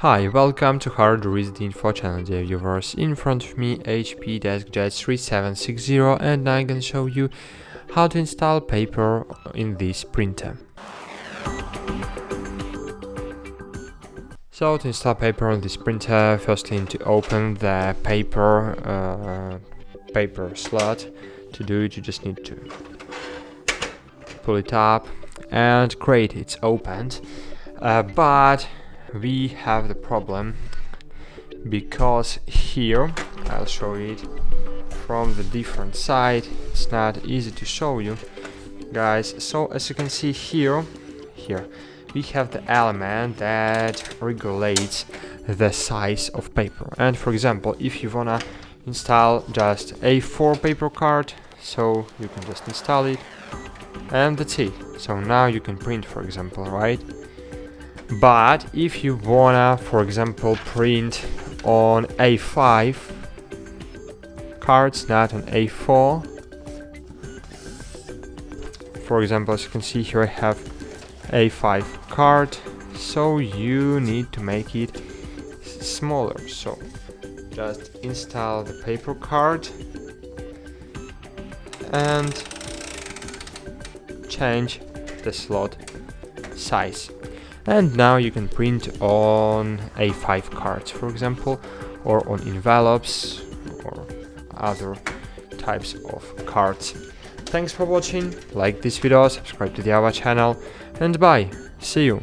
Hi, welcome to HardReset.Info channel, dear viewers. In front of me HP DeskJet 3760, and I'm gonna show you how to install paper in this printer. So to install paper on this printer, first you need to open the paper slot. To do it, you just need to pull it up and great, it's opened. But we have the problem because here, I'll show it from the different side. It's not easy to show you guys. So as you can see here we have the element that regulates the size of paper. And for example, if you wanna install just A4 paper card, so you can just install it and that's it. So now you can print, for example, right? But if you wanna, for example, print on A5 cards, not on A4, for example, as you can see here, I have A5 card, so you need to make it smaller. So just install the paper card and change the slot size. And now you can print on A5 cards, for example, or on envelopes or other types of cards. Thanks for watching, like this video, subscribe to our channel, and bye, see you.